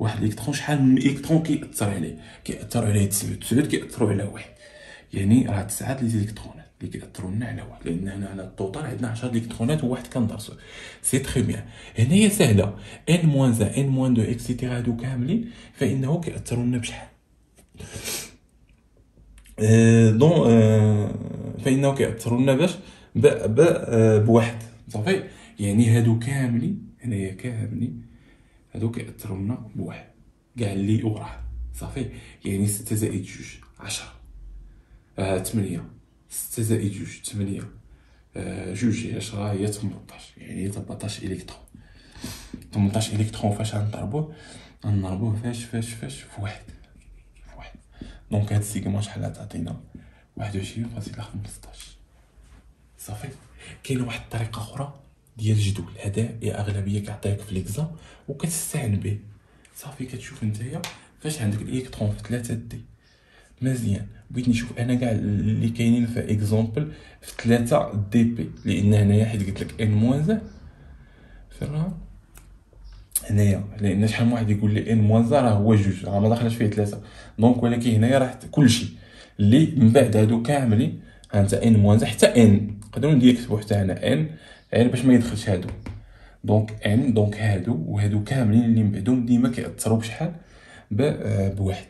واحد الالكترون. شحال من الكترون كيأثر عليه؟ كيأثر عليه 9 كيأثروا على واحد، يعني راه 9 ديال الالكترونات اللي كيأثروا لنا على واحد، لان هنا على التوتال عندنا 10 الالكترونات وواحد كندرسو. سي تري بيان. هنايا سهله، ان موان 1 ان موان 2 اكسيتيرا هادو كاملين فانه كيأثروا لنا بشحال؟ دون فإنه كيأثروا لنا باش بواحد صافي. يعني هادو كاملين هنايا كاملين هادو كيأثروا لنا بواحد كاع اللي وراه صافي. يعني 6 زائد 2 10 8 6 زائد 2 8 جوج هي 10 هي 18 يعني 18 إلكترون. 18 إلكترون فاش غنضربوه فاش في واحد دونك هاد السيغما شحال تعطينا 21.15 صافي. كاينه واحد الطريقه اخرى ديال الجدول هذا يا اغلبيه كيعطيك في ليكزام وكتستعن به صافي. كتشوف نتايا فاش عندك الالكترون في 3 دي مزيان. بغيت نشوف انا كاع اللي كاينين في اكزامبل في 3 دي بي لان هنايا حيت قلت لك ان موان 1 فين هنايا لان شحال من واحد يقول لي ان موان 1 راه هو جوج راه ما داخلاش فيه 3 دونك. ولكن هنايا راه كلشي اللي من بعد هادو كاملين انت ان موان حتى ان نقدروا نكتبوا حتى هنا ان غير باش ما يدخلش هادو دونك ان دونك هادو وهادو كاملين اللي من بعدهم ديما كيأثروا بشحال بواحد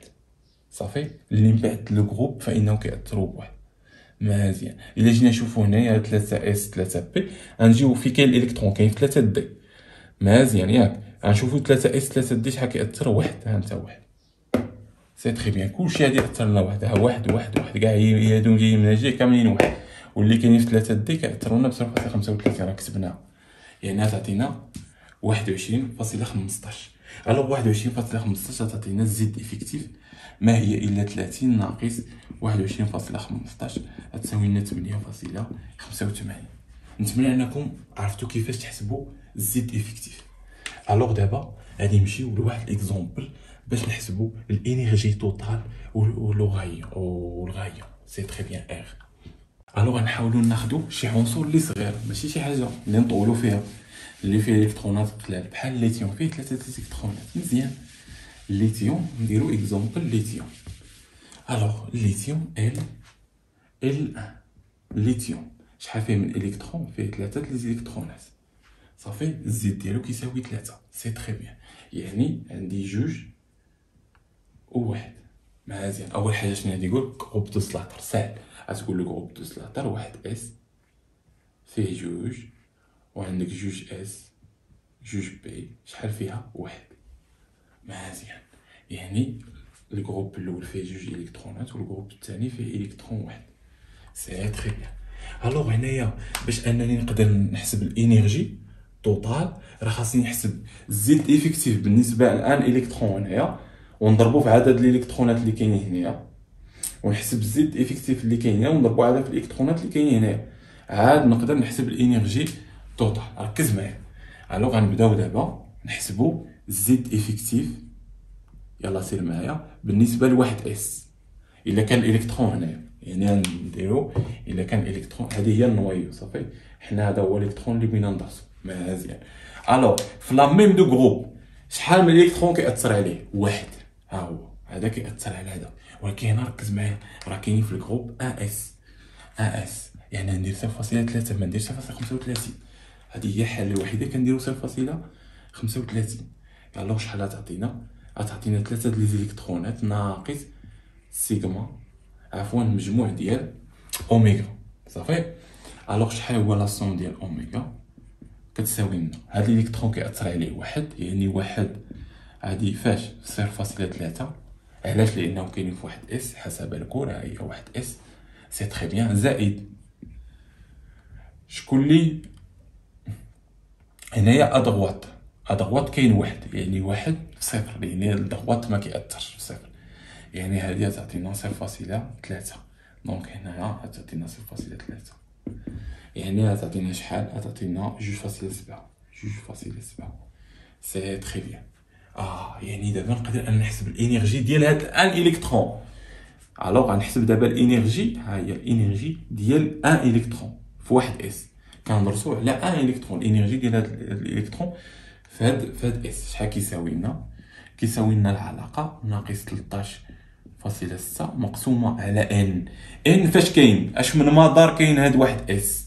صافي. اللي من بعد لو جروب فانه كيأثروا بواحد مزيان. الا جينا نشوفوا هنايا 3 اس 3 بي غنجيو في كاين الالكترون كاين في 3 دي مزيان ياك. غنشوفوا 3 اس 3 دي شحال كيأثر واحد ها انت واحد سي تري بيان. كلشي غادي يأثر لنا واحد ها واحد كاع هادو جايين من هجي كاملين واحد واللي كاينين في 3 دي كيأثروا لنا ب 0.35 راه كتبناها يعني تعطينا 21.15. الوغ 21.15 تعطينا الزد افكتيف ما هي الا 30 ناقص 21.15 تساوي لنا 8.85. نتمنى انكم عرفتوا كيفاش تحسبوا الزد افكتيف. الوغ دابا غادي نمشيو لواحد الاكزومبل باش نحسبوا الانرجي توتال والغاية سي تري بيان ار. الوغ غنحاولوا ناخذوا شي عنصر اللي صغير ماشي شي حاجه اللي نطولوا فيها اللي فيه الكترونات قلال بحال الليثيوم فيه 3 الكترونات مزيان. الليثيوم نديرو اكزومبل ليثيوم. الوغ الليثيوم ال الليثيوم شحال فيه من الكترون فيه 3 الكترونات صافي. الزد ديالو كيساوي 3 سي تري بيان. يعني عندي جوج وواحد مزيان. اول حاجه شنو غادي نقول جروب دو سلاطر ساهل غتقول له جروب دو سلاطر واحد اس فيه جوج وعندك جوج اس جوج بي شحال فيها واحد مزيان. يعني الجروب الاول فيه جوج الكترونات والجروب الثاني فيه الكترون واحد سي تري بيان. الوغ هنايا باش انني نقدر نحسب الانرجي توتال راه خاصني نحسب الزد افكتيف بالنسبه لان الكترون هنايا ونضربو في عدد الالكترونات اللي كاينين هنايا ونحسب الزد افكتيف اللي كاين هنا ونضربو على في الالكترونات اللي كاينين هنايا عاد نقدر نحسب الانرجي توتال. ركز معايا. الوغ غنبداو دابا نحسبو الزد افكتيف يلا سير معايا بالنسبه لواحد اس الا كان الالكترون هنايا يعني نديرو الا كان الالكترون هذه هي النوايو صافي. حنا هذا هو الالكترون اللي بغينا ندرسو مزيان. الوغ في لا ميم دو جروب شحال من الالكترون كيأثر عليه واحد ها هو هذا كيأثر على هذا. ولكن هنا ركز معايا راه كاينين في الجروب ان اس يعني ندير 0.3 ما نديرش 0.35 هذه هي الحاله الوحيده كنديرو 0.35. الوغ شحال غتعطينا 3 د الالكترونات ناقص سيغما عفوا مجموع ديال اوميغا صافي. الوغ شحال هو لاصوم ديال اوميغا كتساوي لنا هاد الالكترون كيأثر عليه واحد يعني واحد غادي فاش 0.3 علاش لانه كاينين في واحد اس حسب الكره هي واحد اس سي تري بيان زائد شكون لي هنايا ادغوات كاين واحد يعني واحد في صفر لان الدغوات ما كيأثرش في صفر يعني هذه تعطينا 0.3 دونك هنايا تعطينا 0.3 يعني تعطينا شحال تعطينا 2.7 سي تري بيان. يعني دابا نقدر نحسب الانرجي ديال هاد ان الكترون. الوغ غنحسب دابا الانرجي ها هي الانرجي ديال ان الكترون في واحد اس كندرسو على ان الكترون الانرجي ديال هاد الالكترون في هاد اس شحال كيساوي لنا العلاقه ناقص 13.6 مقسومه على ان فاش كاين اش من مدار كاين هاد واحد اس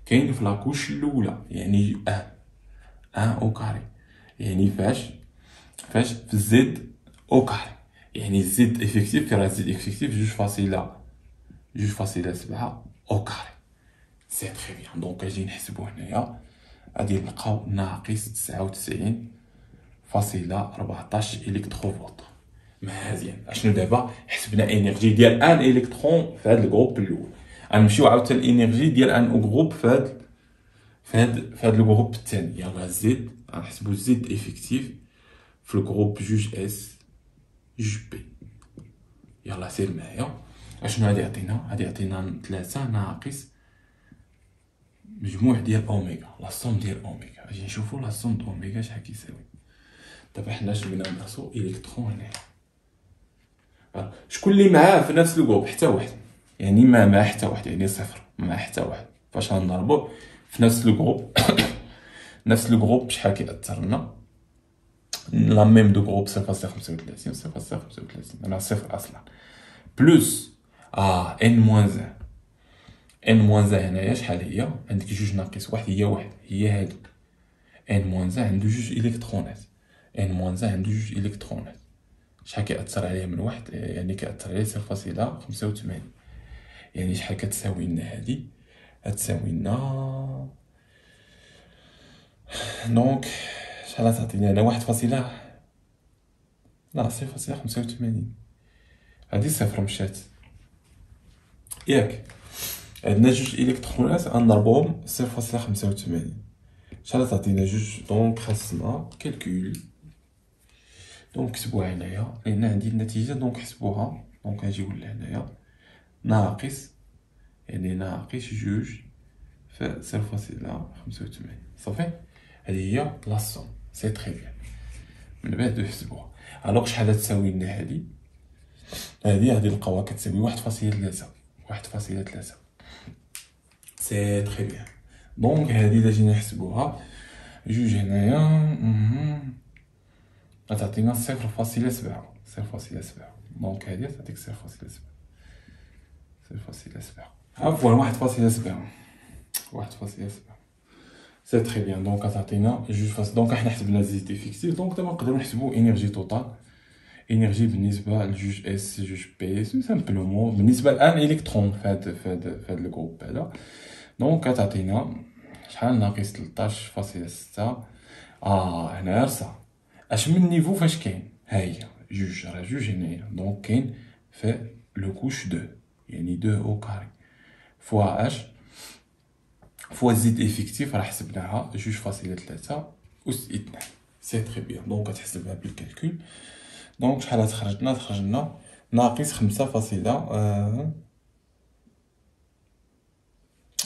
كاين في لاكوش الاولى يعني ان او كاري يعني فاش في الزد او كاري يعني الزد افكتيف كي راه الزد افكتيف 2.6 2.7 او كاري. سي تري بيان. دونك اجي نحسبو هنايا، غادي نلقاو ناقص 99.14 الكترون فولت. مزيان. اشنو دابا؟ حسبنا انرجي ديال ان الكترون في هذا الجروب الاول، غنمشيو عاوتاني الانرجي ديال ان جروب في هذا الجروب الثاني. يلاه زد، غنحسبو زد افيكتيف في الجروب جوج اس جوج بي. يلا سير معايا. اشنو غادي يعطينا؟ غادي يعطينا 3 ناقص مجموع ديال اوميغا، لا سوم ديال اوميغا. اجي نشوفو لا سوم ديال اوميغا شحال كيساوي. دابا حنا جبنا ناقصو الكترون هنايا. شكون اللي معاه في نفس الجروب؟ حتى واحد، يعني ما مع حتى واحد، يعني صفر مع حتى واحد. فاش غنضربوه في نفس الجروب نفس الجروب شحال كيأثر لنا؟ لا ميم دو جروب 0.35 0.35 انا صفر اصلا بلوس ان موان ان موان هنايا شحال هي؟ عندك جوج ناقص واحد هي واحد، هي هادي. ان موان عنده جوج الكترونات، ان موان عنده جوج الكترونات. شحال كيأثر عليه من واحد؟ يعني كيأثر عليه 0.85. يعني شحال كتساوي لنا هادي؟ غتساوي لنا دونك شحال تعطينا هنا؟ 1. لا 0.85. هادي صفر مشات ياك. عندنا جوج الكترونات غنضربوهم 0.85 شحال تعطينا جوج؟ دونك خاصنا كالكول. دونك كتبوها هنايا لان عندي النتيجه. دونك حسبوها. دونك غنجيو لهنايا ناقص، يعني ناقص جوج في 0.85. صافي. هذه هي لا سوم. سي تري بيان. من بعد نحسبوها. الوغ شحال تساوي لنا هذه؟ غادي نلقاوها كتساوي 1.3. 1.3. سي تري بيان. دونك هذه الا جينا نحسبوها جوج هنايا غتعطينا 0.7. 0.7. دونك هذه تعطيك 0.7. 0.7 عفوا 1.7. 1.7. سي تري بيان. دونك غتعطينا جوج دونك حنا حسبنا زيت افيكتيف. دونك دابا نقدروا نحسبوا انرجي توتال. انرجي بالنسبه لجوج اس جوج بي سامبلومون بالنسبه لان الكترون في هذا الجروب هذا. دونك غتعطينا شحال؟ ناقص 13.6. هنا رسا اش من نيفو فاش كاين؟ ها هي جوج، راه جوج هنايا. دونك كاين في لو كوش 2، يعني 2 او كاري فوا اش فوا زد افيكتيف راه حسبناها 2.3 أس 2. سي تري بيان. دونك غتحسبها بالكالكول. دونك شحال تخرج لنا؟ ناقص 5.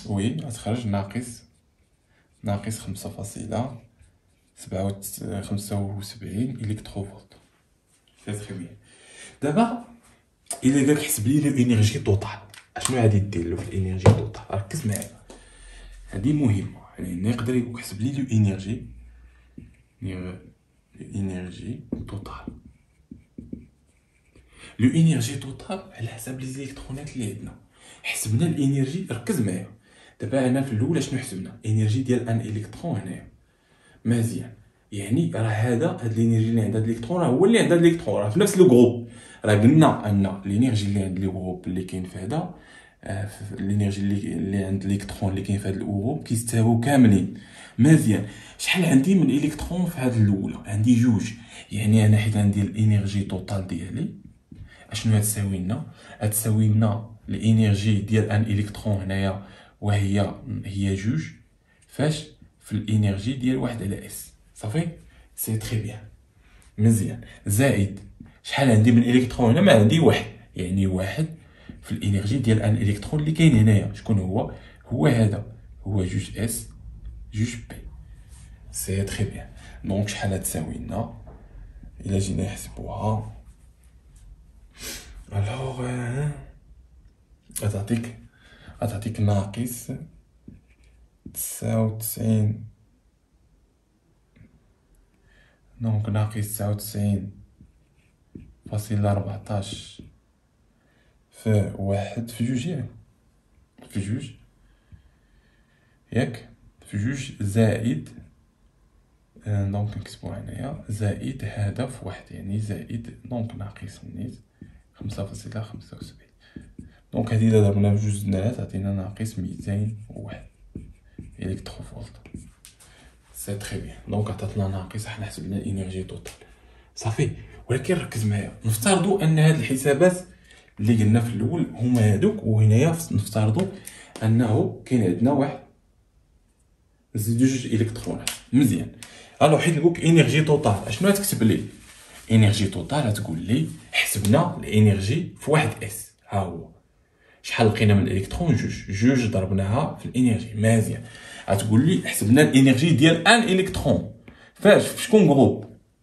وي غتخرج ناقص 5.75 الكترو فولت. سي تري بيان. دابا الا قالك حسب لي الانرجي توتال، اشنو غادي دير له في الانرجي توتال؟ ركز معايا، هذه مهمه. يعني يقدر يقول حسب لي الانرجي توتال. لو انرجي توتال على حسب لي زيليكترونات اللي عندنا. حسبنا الانرجي، ركز معايا. دابا انا في الاولى شنو حسبنا؟ انرجي ديال ان الكترون هنايا. مزيان. يعني راه هاد الانرجي اللي عند هاد الالكترون راه هو اللي عند هاد الالكترون، راه في نفس الجروب. راه قلنا ان الانرجي اللي عند الجروب اللي كاين في هذا الانرجي اللي عند الالكترون اللي كاين في هذا الجروب كيستاويو كاملين. مزيان. شحال عندي من الكترون في هذه الاولى؟ عندي جوج. يعني انا حيت عندي الانرجي توتال ديالي اشنو غتساوي لنا؟ غتساوي لنا الانرجي ديال ان الكترون هنايا وهي جوج فاش في الانرجي ديال واحد على اس. صافي. سي تري بيان. مزيان. زائد شحال عندي من الكترون هنا؟ ما عندي واحد، يعني واحد في الانرجي ديال ان الكترون اللي كاين هنايا. شكون هو هذا؟ هو جوج اس جوج بي. سي تري بيان. دونك شحال تساوي لنا الا جينا نحسبوها؟ الوغ غتعطيك ناقص 99. دونك ناقص 99.14 في واحد في جوج، يعني في جوج ياك، في جوج زائد دونك نكتبوها هنايا زائد هذا في واحد، يعني زائد دونك ناقص نيت 5.75. دونك هادي الا ضربنا بجوج زنات تعطينا ناقص 201 الكترون فولت. سي تري بيان. دونك عطاتنا ناقص، حنا حسبنا الانرجي توتال صافي. ولكن ركز معايا، نفترضوا ان هاد الحسابات اللي قلنا في الاول هما هادوك، وهنايا نفترضوا انه كاين عندنا واحد نزيدو جوج الكترونات. مزيان. الو حيت نقولك انرجي توتال، اشنو غتكتب لي؟ انرجي توتال غتقول لي حسبنا الانرجي في واحد اس، ها هو شحال لقينا من الالكترون؟ جوج ضربناها في الانرجي. مزيان. غتقول لي حسبنا الانرجي ديال ان الكترون فاش في شكون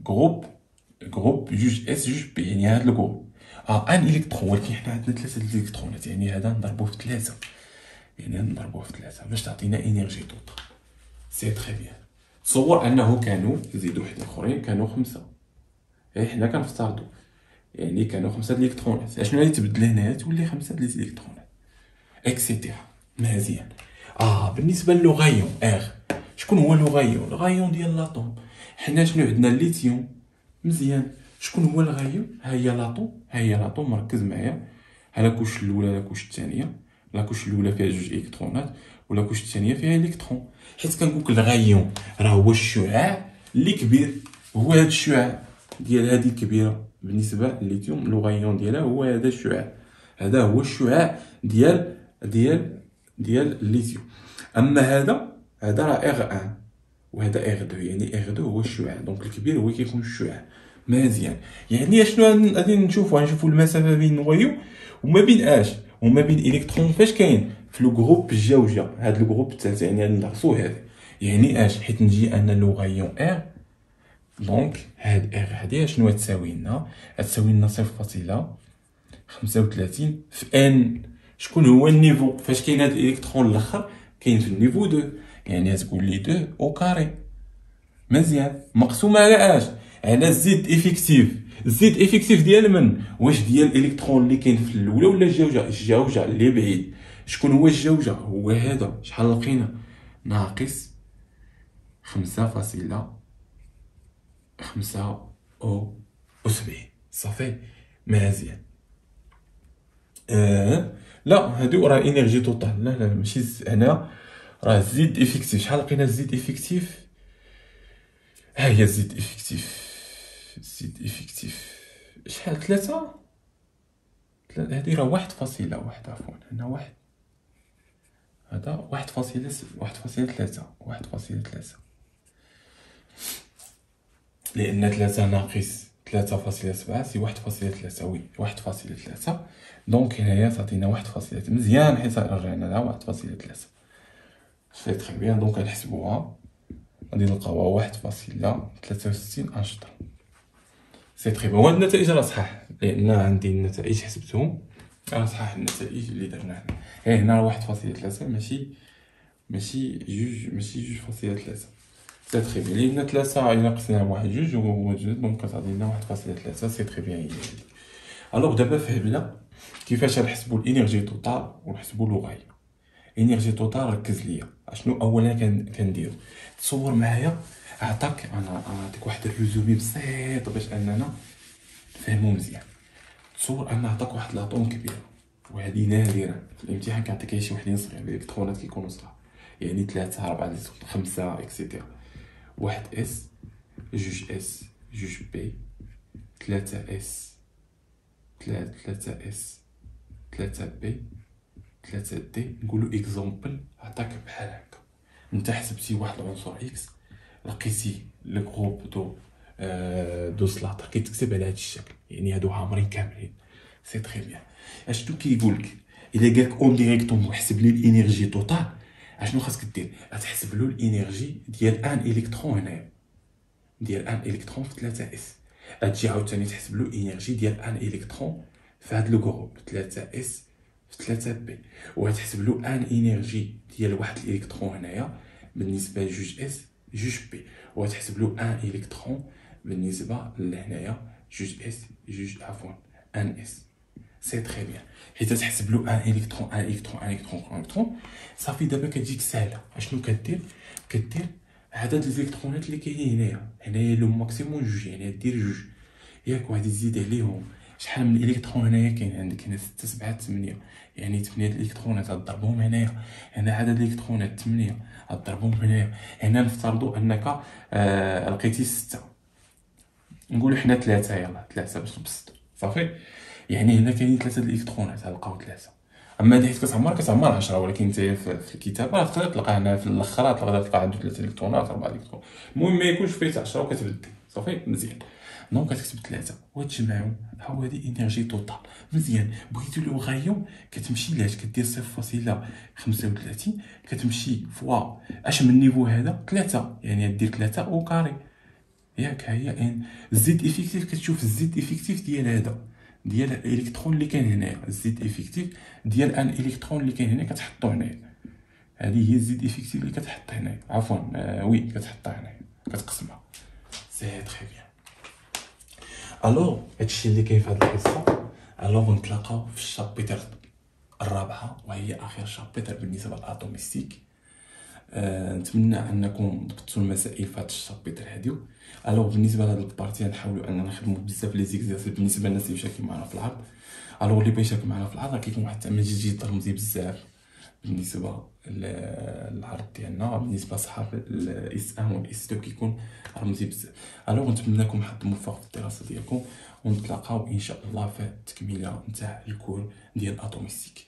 جروب جوج اس جوج بي، يعني هاد الجروب ان الكترون. ولكن حنا عندنا ثلاثه الالكترونات، يعني هذا نضربوه في ثلاثه، باش تعطينا انرجي توتال. سي تري بيان. تصور انه كانوا زيدوا واحد اخرين كانوا 5، حنا كنفترضوا يعني كانوا 5 الالكترونات. اشنو غادي تبدل هنايا؟ تولي 5 الالكترونات اكسيتيرا. مزيان. بالنسبه لو غايون شكون هو لو غايون؟ الغايون ديال لاطوم. حنا شنو عندنا؟ الليثيوم. مزيان. شكون هو الغايون؟ ها هي لاطوم. مركز معايا، ها لاكوش الاولى لاكوش الثانيه. لاكوش الاولى فيها جوج الكترونات ولاكوش الثانيه فيها الكترون. حيت كنقولك الغايون راه هو الشعاع اللي كبير، هو هذا الشعاع ديال هذه الكبيره. بالنسبه للليثيوم لو غايون ديالها هو هذا الشعاع، هذا هو الشعاع ديال الليثيوم. اما هذا راه اغ 1 وهذا اغ 2، يعني اغ 2 هو الشعاع. دونك الكبير هو كيكون الشعاع. مزيان. يعني شنو غادي نشوفوا المسافه بين نويو وما بين وما بين الكترون فاش كاين في لو جروب الجوجه. هذا الجروب الثالث يعني غادي ندرسو هذا، يعني حيت نجي ان لو غايون دونك هاد هادي شنو تساوي لنا؟ تساوي لنا 0.35 في ان. شكون هو النيفو فاش كاين هاد الالكترون الاخر؟ كاين في النيفو 2، يعني تقول لي 2 او كاري. مزيان. مقسومه على على زد افيكتيف ديال من؟ واش ديال الالكترون اللي كاين في الاولى ولا الجوجه اللي بعيد؟ شكون هو الجوجه؟ هو هذا. شحال لقينا؟ ناقص 5.75 صافي. مزيان. لا هادو راه انرجي توتال. لا ماشي هنا راه زد افيكتيف. شحال لقينا زد افيكتيف؟ ها هي زد افيكتيف شحال؟ 3. هادي راه 1.1 عفوا، هنا 1 هذا 1.3 لان 3 ناقص 3.7 سي 1.3. وي 1.3. دونك هنايا تعطينا 1.3. مزيان. حيت رجعنا لها 1.3. سي تري بيان. دونك غنحسبوها غادي نلقاوها 1.63 انشطه. سي تري بيان. وهاد النتائج راه صحاح، لان عندي النتائج حسبتهم راه صحاح. النتائج اللي درنا هنا 1.3 ماشي 2.3. سي تري بيان. لان 3 الا قسناها بواحد جوج هو جوج، دونك كتعطينا 1.3. سي تري بيان. الوغ دابا فهمنا كيفاش نحسبوا الانرجي توتال ونحسبوا لو غايون. انرجي توتال ركز ليا اشنو اولا كنديرو. تصور معايا عطاك انا نعطيك واحد الريزومي بسيط باش اننا نفهمو مزيان. تصور ان عطاك واحد لاطوم كبير، وهذه نادرا في الامتحان كيعطيك شي وحدين صغير، الالكترونات كيكونوا صغار، يعني 3 4 5 اكسيتيرا. واحد اس، جوج اس، جوج بي، 3 اس، 3 بي، 3 دي. نقولوا اكزومبل عطاك بحال هكا. انت حسبتي واحد العنصر اكس، لقيتي لو جروب دو سلاطر كيتكتب على هذا الشكل، يعني هادو عامرين كاملين. سي تري بيان. اشنو كيقولك؟ الا قالك اون ديريكتوم حسب لي الانرجي توتال، اشنو خاصك دير؟ غتحسب له الانرجي ديال ان الكترون هنايا، ديال ان الكترون في 3 اس. غتجي عاوتاني تحسب له انرجي ديال ان الكترون في هاد لو جروب 3 اس في 3 بي، وغتحسب له ان انرجي ديال واحد الالكترون هنايا بالنسبه لجوج اس جوج بي، وغتحسب له ان الكترون بالنسبه لهنايا جوج اس جوج عفوا ان اس. سي تري بيان. حيت تحسب له ان الكترون ان الكترون ان الكترون ان الكترون صافي. دابا كتجيك ساهله. اشنو كدير عدد الالكترونات اللي كاينين هنايا لو ماكسيموم جوج، يعني دير جوج ياك، وغادي تزيد عليهم شحال من الالكترون هنايا كاين عندك هنا 6 7 8، يعني 8 الالكترونات غضربهم هنايا، هنا عدد الالكترونات 8 غضربهم هنايا. هنا نفترضوا انك لقيتي 6، نقولوا حنا 3، يلا 3 باش نبسطوا صافي. يعني هنا كاينين 3 الالكترونات غنلقاو 3. اما حيت كتعمر 10، ولكن انت في الكتابه تقدر تلقى هنا في الاخر تقدر تلقى عنده 3 الكترونات 4 الكترونات، المهم ما يكونش فيه 10 وكتبدل صافي مزيان. دونك كتكتب 3 وتجمعهم، هاو هادي انرجي توتال مزيان. بغيتي لو غايون كتمشي لاش كدير 0.35 كتمشي فوا اش من النيفو هذا 3، يعني دير 3 او كاري ياك. هي ان الزيد افيكتيف كتشوف الزيد افيكتيف ديال هذا ديال الالكترون اللي كاين هنايا، الزيد افيكتيف ديال ان الكترون اللي كاين هنا كتحطو هنايا. هذه هي الزيد افيكتيف اللي كتحط هنايا، عفوا وي كتحطها هنايا كتقسمها. سي تري بيان. الوغ هادشي اللي كاين في هاد القصه. الوغ نتلاقاو في الشابيتر الرابعه وهي اخر شابيتر بالنسبه للاتوميستيك. نتمنى انكم ضبطوا المسائل في هاد الشابيتر هاديو. الوغ بالنسبه لهاد البارتي غنحاولوا اننا نخدموا بزاف لي زيكزارسيس بالنسبه للناس اللي مشاركين معنا في العرض. الوغ اللي بغى يشارك معنا في العرض كيكون واحد التعامل جديد رمزي بزاف بالنسبه للعرض ديالنا، بالنسبه لصحاب الاس 1 والاس 2 كيكون رمزي بزاف. الوغ نتمنى لكم حظ موفق في الدراسه ديالكم، ونتلاقاو ان شاء الله في التكميله نتاع الكور ديال اتوميستيك.